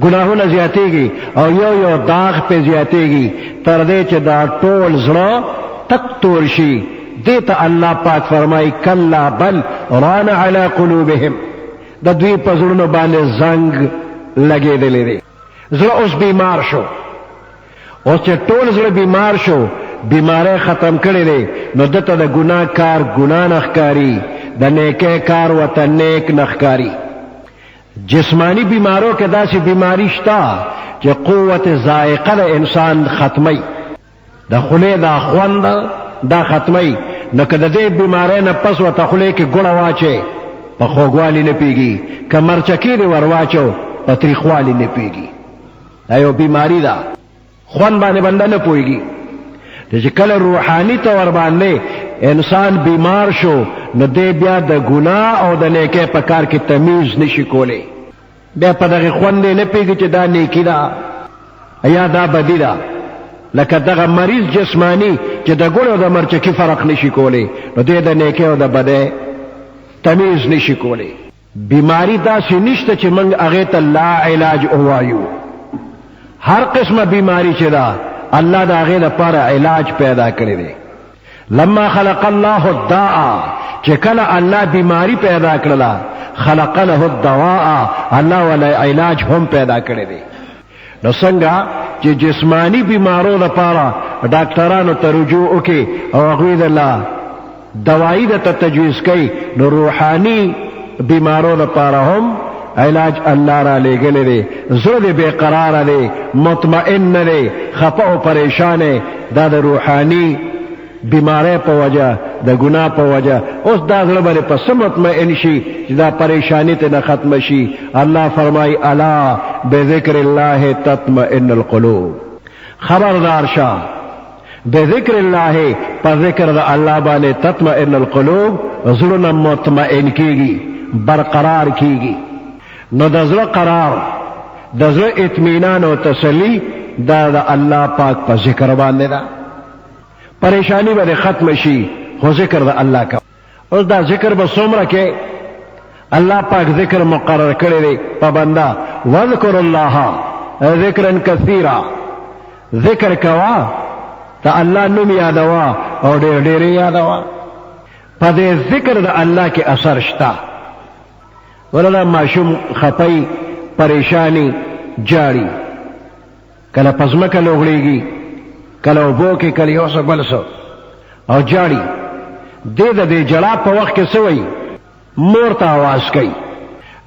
ګناهونه زیاتېږي او یو داغ پې زیاتېږي تر دې چې دا ټول زړه تک تور شي دې ته الله پاک فرمایي کلا بل ران علی قلوبهم د دوی په زړونو باندې زنګ لګېدلی دی زړه اوس بیمار شو اوس چې ټول زړه بیمار شو بیماری ختم کړی دی نو دته د ګناه کار ګناه نه ښکاري د نیکۍ کار ورته نیک نه ښکاري جسمانی بیمارو کې داسې بیماری شته چې قوت ذائقه د انسان ختمی د خولې دا خوند دا ختمی نو که د دې بیماری نه پس ورته خولې کې ګوړه واچې په خوږوالي نه پوهېږي که مرچکې دې ور واچو په تریخوالي نه پوهېږي دا یو بیماری ده خوند باندې بنده نه پوهېږي چې کله روحانی طور باندې انسان بیمار شو نو دی بیا د ګناه او د نیکۍ په کار کې تمیز نشي کولی بیا په دغې خوند نه پوهېږي چې دا نیکي ده یا دا بدي ده لکه دغه مریض جسمانی چې د ګل او د مرچکي فرق نشي کولی نو دی د نیکۍ او د بدۍ تمیز نشي کولی بیماری داسې نشته چې موږ هغې ته لا علاج ووایو هر قسمه بیماری چې ده الله د هغې لپاره علاج پیدا کړی دی لما خلق الله الداء چې کله الله بیماری پیدا کړله خلق له الدواء الله ولا علاج هم پیدا کړی دی نو څنګه چې جسمانی بیمارو لپاره ډاکټرانو ته رجوع وکړي او هغوی درله دوایي درته تجویز کوي نو روحاني بیمارو لپاره هم علاج الله را لېږلی دی زړه دې بې قراره دی مطمئن نه دی خفه او پریشان دا د روحاني بیماری په وجه د ګناه په وجه اوس دا زړه باندې په څه مطمئن شي چې دا پریشانی ته نه ختمه شي الله فرمایي الا بذکر الله تطمئن القلوب خبردار شه بذکر الله په ذکر د الله باندې تطمئن القلوب زړونه مطمئن کېږي برقرار کېږي نو د زړه قرار د زړه اطمینان او تسلی دا د الله پاک په ذکر باندې ده پریشانی به ختم شي خو ذکر د الله کا اوس دا ذکر به څومره کې الله پاک ذکر مقرر کړی دی په بندا وذکر الله ذکرا کثیرا ذکر کوا ته الله نوم یادوا او ډېر ډېر یادوا په دې ذکر د الله کې اثر شته ولله ماشوم خپي پریشانی جاړي کله پزمکه لوغړيږي کله وبو کې کله یو څه بل څه او جاړي د جړا په وخت کې سوي مور ته आवाज کوي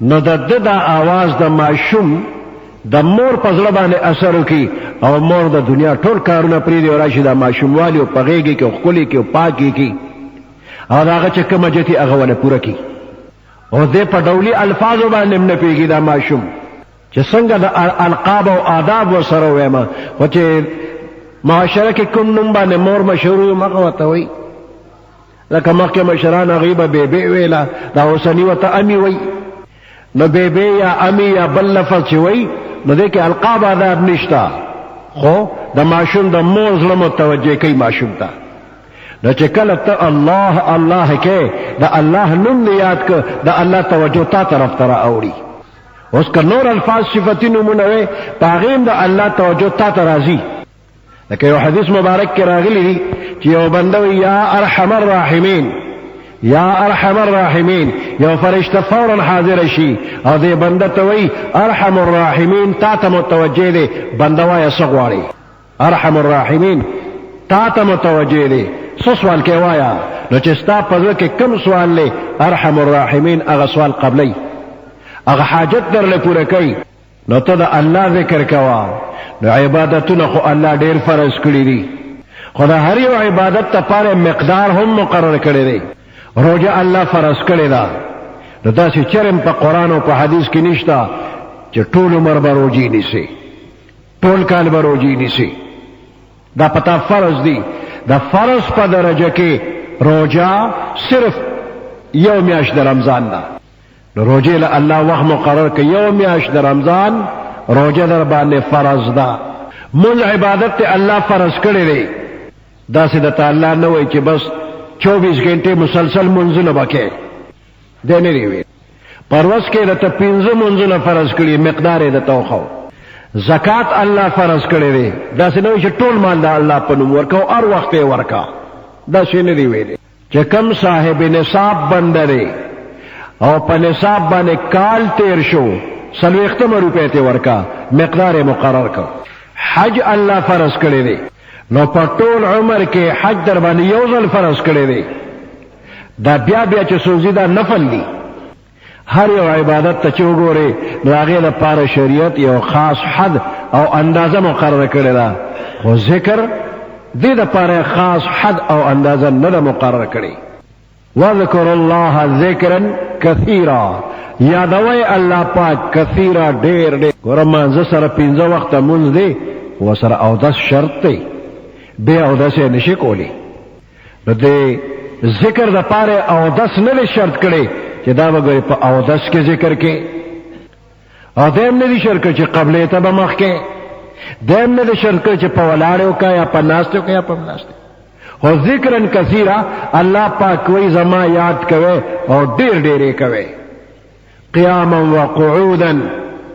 نو د आवाज د ماشوم د مور په زړه باندې اثر وکي او مور د دنیا ټول کارونه پرې دی راشي د ماشوم والی او پغېږي کې خولي کې او پاکي کې او هغه چې کومه جتی هغه ول پوره کی او دې په ډولي الفاظ باندې نه پیږي د ماشوم چې څنګه د القاب او آداب وسره وېما او چې معاشره کې کوم نوم باندې مور مشهور مغه وته وي لکه مخکې مشران غیبه بیبي ویلا دا اوسنی وته امي وي نو بیبي یا امي یا بل لفظ چې وي نو دې کې القاب آداب نشتا خو د ماشوم د مور زړه متوجه کوي ماشوم ته نو چې کله ته الله الله کې د الله نوم یاد ک د الله توجه تا طرف تر اوړي اوس که نور الفاظ صفتی نمونه وي پاغیم د الله توجه تا ته راځي لکه یو حدیث مبارک کې راغلی دی چې یو بنده یا ارحم الراحمین یا ارحم الراحمین یو فرشته فورا حاضر شي او دې بنده ته وي ارحم الراحمین تا ته متوجه دی بنده وایي څه غواړي ارحم الراحمین تا ته متوجه دی څه سوال کې وایا نو چې ستا په زړه کې کوم سوال لې ارحم الراحمین هغه سوال قبلی هغه حاجت درله پوره کوي نو ته د الله ذکر کوا نو عبادتونه خو الله ډیر فرض کړی دي خو د هر یو عبادت لپاره مقدار هم مقرر کړی دی روزه الله فرض کړی دا نو داسې چرم په قرآن او په حدیث کې نشته چې ټول عمر به روزي نیسي ټول کال به روزي نیسي دا پتا فرض دی دا فرض په درجه کې روزه صرف یو میاشت د رمضان ده نو روزه له الله وخت مقرر کړي یو میاشت د رمضان روزه در باندې فرض ده مول عبادت ته الله فرض کړی دی دا سې د تعالی نه وای چې بس 24 غنټه مسلسل منځونه وکړي د نه لري پرواز کې د ته 15 منځونه فرض کړي مقدار یې د توخو زکات الله فرض کړی دی دا څه نه چې ټول مال د الله په نوم ورکو هر وخت یې ورکا دا څه نه دی ویلي چې کم صاحب نصاب بندره او په نصاب باندې کال تیر شو 40 روپے ته ورکا مقدار مقرر کړ حج الله فرض کړی دی نو په ټول عمر کې حج در باندې یو ځل فرض کړی دی دا بیا چې سوزي دا نفل دی هر یو عبادت ته چې وګوري نو هغه لپاره شریعت یو خاص حد او اندازه مقرره کړی ده خو ذکر دې لپاره خاص حد او اندازه نه مقرره کړی وذكر الله ذکرا کثیرا یادوي الله پاک کثیرا ډېر ډېر ګورم ز سره 15 وخت مونږ دی و سره او 10 شرط دی به او 10 نشي کولی نو دې ذکر د پاره او 10 نه شرط کړي چې دا وګوري په او 10 کې ذکر کې او دیم نه دي شرط چې قبله ته به مخ کې دیم نه دي شرط چې په ولاړو کا یا په ناستو کا یا په ناستو او ذکرن کثیرا الله پاک وی زما یاد کوي او ډیر ډیر کوي قیاما وقعودا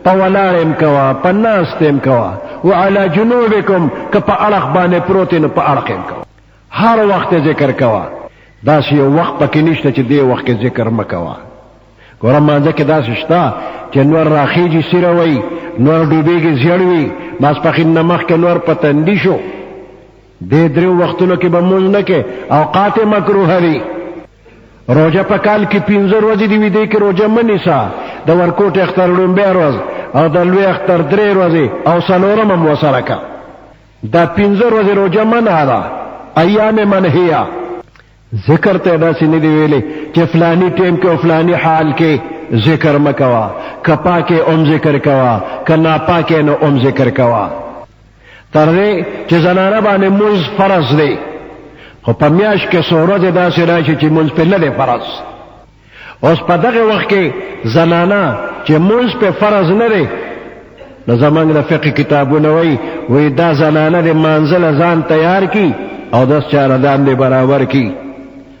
طولارم کوا پناستم کوا وعلى جنوبکم کپا اړخ باندې پروتین په اړخم کوا هر وخت ذکر کوا دا شی وخت پکې نشته چې دی وخت ذکر مکوا ګورم مانځه کې دا شتا چې نور راخیږي سیروي نور ډوبېږي زیړوي ماسپخین نمخ کې نور پتندې شو دې درو وختونو کې به مونږ نه کې اوقات مکروه دي روزه په کال کې 15 ورځې دی وی دی کې روزه منیسا د ورکوټ اختر لومبه ورځ او د لوی اختر 3 ورځې او سلورم هم وسره کا دا 15 ورځې روزه منه ده ایام منهیا ذکر ته دا سینې دی ویلي چې فلانی ټیم کې او فلانی حال کې ذکر مکوا کپا کې اوم ذکر کوا کنا پا کې نو اوم ذکر کوا تر دې چې زنانه باندې موز فرض دی خو په میاش کې سورج داسې راشي چې موز په نه دی فرض اوس په دغه وخت کې زنانه چې موز په فرض نه دی نو زمونږ د فقه کتابونه وایي دا زنانه د منزل ځان تیار کی او 10 چاردان دې برابر کی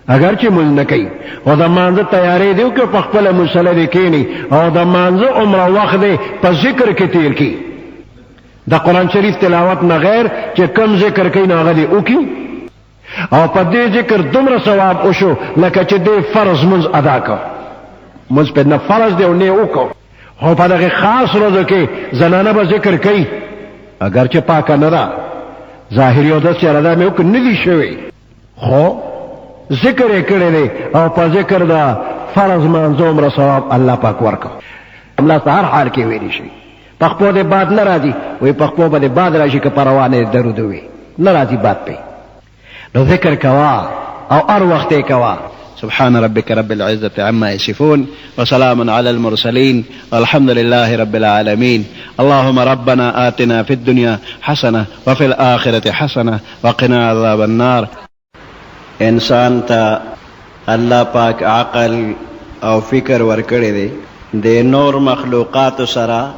اگر چې مونږ نه کوي او د مانځه تیارې دیو کې په خپل مصلی دې کینی او د مانځه عمر وخت دې په ذکر کې تیر کی د قرآن شریف تلاوت نه غیر چې کم ذکر کوي نه هغه دې وکي او په دې ذکر دومره ثواب وشو لکه چې دې فرض مونږ ادا کړ مونږ په نه فرض دې نه وکړو خو په دغه خاص ورځو کې زنانه به ذکر کوي اگر چې پاکه نه ده ظاهري او د چردا مې وک نه دي شوی خو ذکر یې کړی دی او په ذکر دا فرض منځو عمر ثواب الله پاک ورکو الله په هر حال کې ویلی شي پخپو دې باد نه راځي وای پخپو باندې باد راشي که پروانه درود وي نه راځي باد په نو ذکر کوا او هر وخت یې کوا سبحان ربك رب العزة عما يصفون وسلام على المرسلين والحمد لله رب العالمين اللهم ربنا آتنا في الدنيا حسنة وفي الآخرة حسنة وقنا عذاب النار انسان تا الله پاک عقل او فکر ورکړی دی د نور مخلوقات سره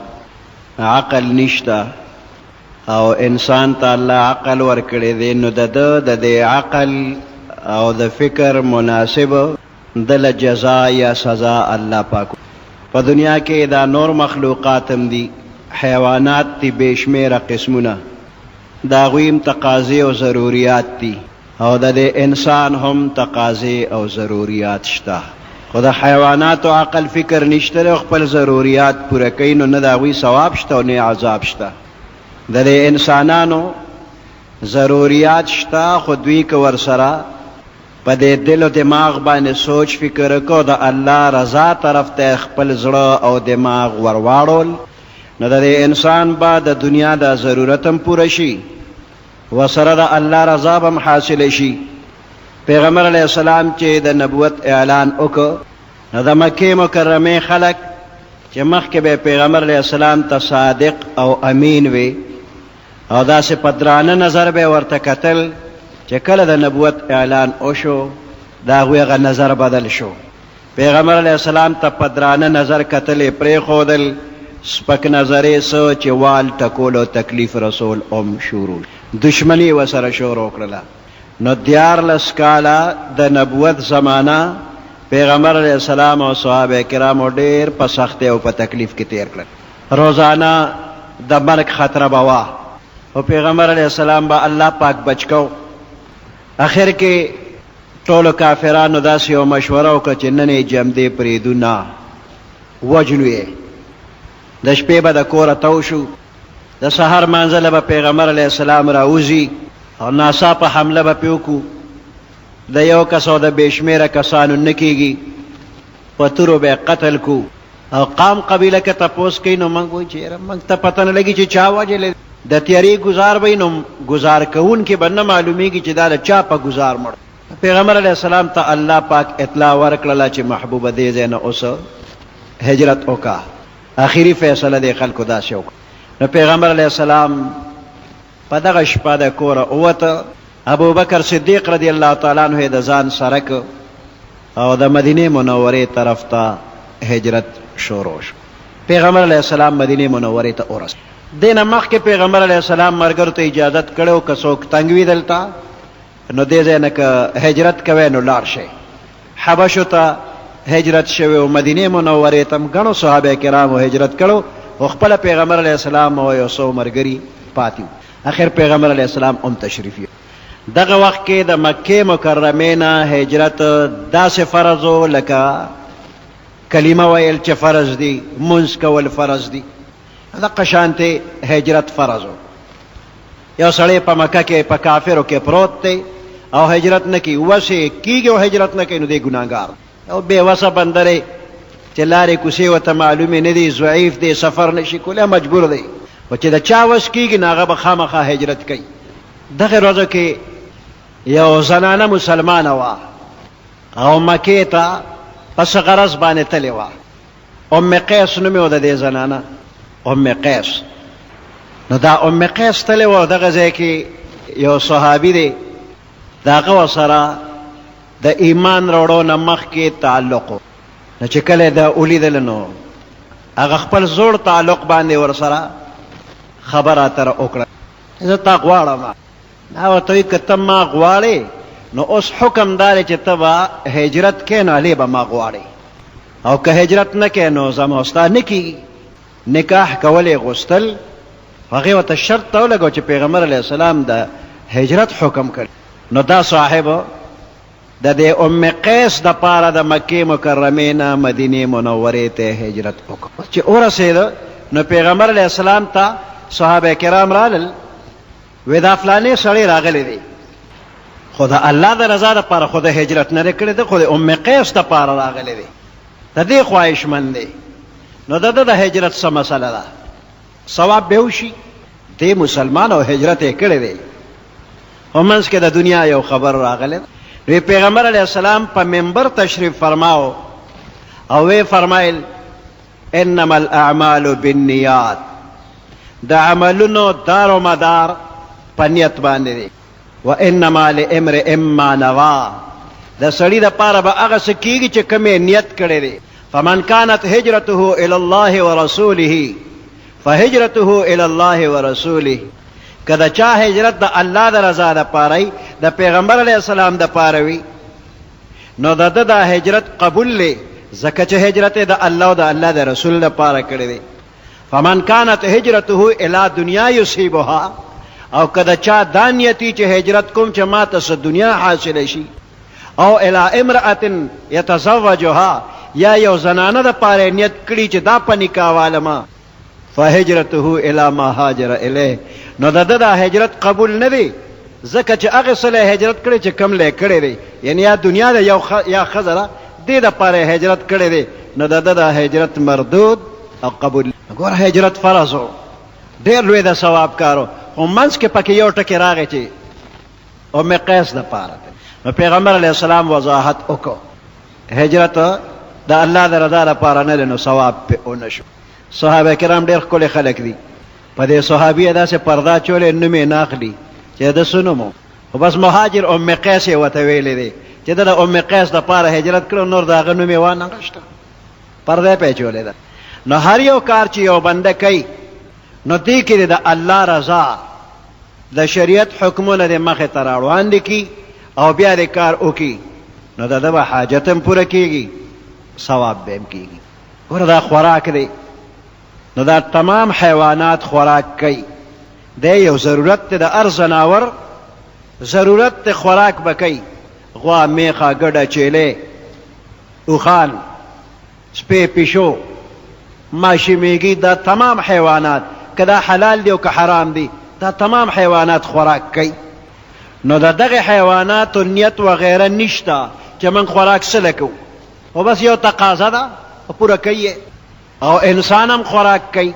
عقل نشتا او انسان ته الله عقل ورکړی دی نو د عقل او د فکر مناسب دل جزا یا سزا الله پاک په دنیا کې دا نور مخلوقات هم دي حیوانات دي بشمیره قسمونه دا غویم تقاضی او ضروریات دي او د انسان هم تقاضی او ضروریات شته خو د حیوانات او عقل فکر نشته خپل ضروریات پوره کوي نو نه دا غوی ثواب شته او نه عذاب شته د انسانانو ضروریات شته خو دوی که ورسره په دې دل او دماغ باندې سوچ فکر کو د الله رضا طرف ته خپل زړه او دماغ ورواړول نو د انسان با د دنیا د ضرورت هم پوره شي وسره د الله رضا هم حاصل شي پیغمبر علیه السلام چې د نبوت اعلان وکړ نو د مکې مکرمه خلک چې مخکې به پیغمبر علیه السلام ته صادق او امین وي او داسې پدرانه نظر به ورته کتل چې کله د نبوت اعلان وشو د هغوی هغه نظر بدل شو پیغمبر علیه السلام ته پدرانه نظر کتل یې پرېښودل سپک نظرې څه چې وال ټکول او تکلیف رسول شروع دشمنی ورسره شروع کړله نو 14 کاله د نبوت زمانہ پیغمبر علیه السلام او صحابه کرامو ډېر په سختۍ او په تکلیف کې تیر کړل روزانه د مرګ خطره به وه او پیغمبر علیه السلام به الله پاک بچ کو اخر کې ټولو کافرانو داسې یو مشوره وکړه چې نن یې جمدې پرېږدو نه وجنو یې د شپې به د کوره تو شو د سهار مانځله به پیغمبر علیه السلام راوځي او ناڅاپه حمله به پې وکړو د یو کس او د بېشمېره کسانو نه کېږي په تورو به یې قتل کو او قام قبیله که تپوس کوي نو موږ وایو چې یاره موږ ته پته نه لګي چې چا وجلی د تیارې گزار به نو گزار کوونکي به نه معلومیږي چې دا د چا په گزار مړ پیغمبر علیه السلام ته الله پاک اطلاع ورکړله چې محبوبه دې ځای نه اوس هجرت وکړه آخري فیصله دې خلکو داسې وکړه نو پیغمبر علیه السلام په دغه شپه د کوره ووته ابوبکر صدیق رضی الله تعالی عنه یې د ځان سره کړ او د مدینې منورې طرف ته هجرت شروع شو پیغمبر علیه السلام مدینې منورې ته ورسېد دینه مخکې پیغمبر علیه السلام ملګرو ته اجازت کړی که څوک تنګ وي دلته نو دې ځای نه که هجرت کوئ نو لاړ شئ حبشو ته هجرت شوی او مدینې منورې ته هم ګڼو صحابه کرامو هجرت کړو او خپله پیغمبر علیه السلام او یو څو ملګري پاتې اخر پیغمبر علیه السلام هم تشریف یوړ دغه وخت کې د مکې مکرمې نه هجرت داسې فرض و لکه کلمه ویل چې فرض دي منځ کول فرض دي دغه شانتې هجرت فرض و یو سړی په مکه کې په کافرو کې پروت دی او هجرت نه کوي وسې کېږي او هجرت نه کوي نو دی ګناهګار او بېوسه بنده دی چې لارې کوڅې ورته معلومې نه دي ضعیف دی سفر نشي کولی مجبور دی و چې د چا وس کېږي نو هغه به خامخا هجرت کوي دغه ورځو کې یو زنانه مسلمانه وه او مکې ته په څه غرض باندې تلې وه ام قیس نوم یې و د دې زنانه ام قیس نو دا ام قیس تلې وه دغه ځای کې یو صحابي دی د هغه ورسره د ایمان راوړو نه مخکې تعلق و نو چې کله دا ولیدل نو هغه خپل زوړ تعلق باندې ورسره خبره اتره وکړه زه تا غواړم دا ورته وایي که ته ما غواړې نو اوس حکم دا دی چې ته به هجرت کې نو هلې به ما غواړې، او که هجرت نه کې نو زما ستا نه کېږي. نکاح کول یې غوښتل، هغې ورته شرط ته ولګو چې پیغمبر علیه السلام د هجرت حکم کړي. نو دا صاحب د دې ام قیس د پاره د مکې مکرمې نه مدینې منورې ته هجرت وکړ. چې ورسېده نو پیغمبر علیه السلام ته صحابه کرام رالل، وی دا فلانې سړی راغلی دی، خو د الله د رضا دپاره خو د هجرت نه دی کړی دی، خو د ام قیس دپاره راغلی دی، د دې خواهشمند دی. نو د ده د هجرت څه مسله ده؟ ثواب به وشي، دی مسلمان او هجرت یې کړی دی، خو منځ کې د دنیا یو خبر راغلی. وی پیغمبر علیه السلام په منبر تشریف فرماو او وی فرمایل انما الاعمال بالنیات، د عملونو دار و مدار په نیت باندې دی. وانما لامرئ ما نوا، د سړي دپاره به هغه څه کېږي چې کوم یې نیت کړی دی. فمن كانت هجرته الى الله ورسوله فهجرته الى الله ورسوله، که د چا هجرت د الله د رضا دپاره د پیغمبر علیه السلام دپاره وي نو د ده دا هجرت قبول دی، ځکه چې هجرت یې د الله او د الله د رسول دپاره کړی دی. فمن كانت هجرته الى دنیا یصیبها، او که د چا دا نیتي چې هجرت کوم چې ما ته څه دنیا حاصله شي، او الى امرأة یتزوجها، یا یو زنانه دپاره نیت کړي چې دا په نکاح والما، فهجرته الى ما هاجر الیه، نو د ده دا هجرت قبول نه دی، ځکه چې هغې څه له هجرت کړی چې کوم لی کړی دی، یعنی یا دنیا ده یا ښځه ده، دې دپاره هجرت کړی دی، نو د ده دا هجرت مردود او قبول. ګوره هجرت فرض و، ډېر لوی د ثواب کار و، خو منځ کې پکې یو ټکې راغی چې ام قیس دپاره دی. نو پیغمبر علیه السلام وضاحت وکړو هجرت د الله د رضا دپاره نه دی، نو ثواب پې ونه شو. صحابه کرام ډېر ښکلي خلک دي، په دې صحابي یې داسې پرده چولې نوم یې نه اخلي چې د څه نوم و، خو بس مهاجر ام قیس یې ورته ویلی دی چې ده د ام قیس دپاره هجرت کړو، نور د هغه نوم یې وانغښته، پرده یې پې چولې ده. نو هر یو کار چې یو بنده کوي نو دې کې د الله رضا د شریعت حکمونه د مخې ته راوړاندې کي او بیا دې کار وکړي، نو د ده به حاجت هم پوره کېږي، ثواب به هم کېږي. ګوره دا خوراک دی، نو دا تمام حیوانات خوراک کوي، دی یو ضرورت دی د هر ځناور، ضرورت دی خوراک به کوي. غوا، میخه، ګډه، چیلې، اوښان، سپی، پیشو، ماشی، میږي، دا تمام حیوانات که دا حلال دی او که حرام دی، دا تمام حیوانات خوراک کوي. نو د دغه حیواناتو نیت وغیره نشته چې من خوراک څه کوو، خو بس یو تقاضا ده او پوره کوي، او انسان هم خوراک کوي.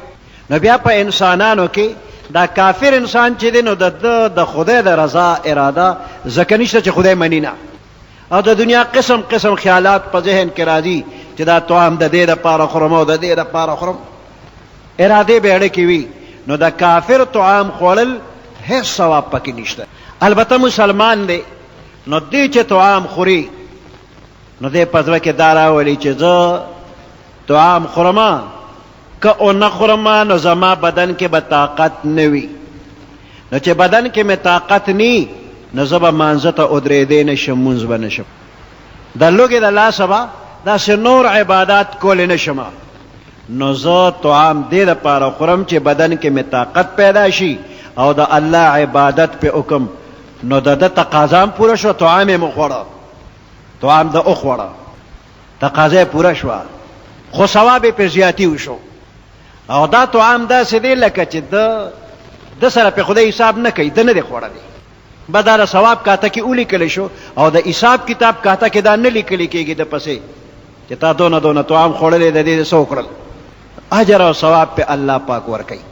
نو بیا په انسانانو کې دا کافر انسان چې دی نو د خدای د رضا اراده ځکه نشته چې خدای مني نه، او د دنیا قسم قسم خیالات په ذهن کې راځي چې دا طعام د دې دپاره خورم او د دې دپاره خورم، ارادې به اړه کې وي. نو د کافر طعام خوړل هیڅ ثواب پکې نشته. البته مسلمان دی نو دی چې طعام خوري نو دی په زړه کې دا راولي چې زه طعام خورم، که او نه خورم نو زما بدن کې به طاقت نه وي، نو چې بدن کې مې طاقت نی نو زه به مانځه ته ودرېدی نشم، مونځ به نشم، د لوږې د لاسه به داسې نور عبادات کولی نشم. نو زه طعام دې دپاره خورم چې بدن کې مې طاقت پیدا شي او د الله عبادت پې وکړم. نو د ده تقاضا هم پوره شوه، طعام یې وخوړه، طعام ده وخوړه، تقاضا یې پوره شوه، خو ثواب یې پې زیاتي وشو. او دا طعام داسې دی لکه چې د سره پې خدای حساب نه کوي، ده نه دی خوړلی، به دا د ثواب کاته کې ولیکلی شو، او د حساب کتاب کاته کې دا نه لیکلی کېږي د پسې چې تا دونه دونه طعام خوړلی د دې څه وکړل. اجر او ثواب پې الله پاک ورکوي.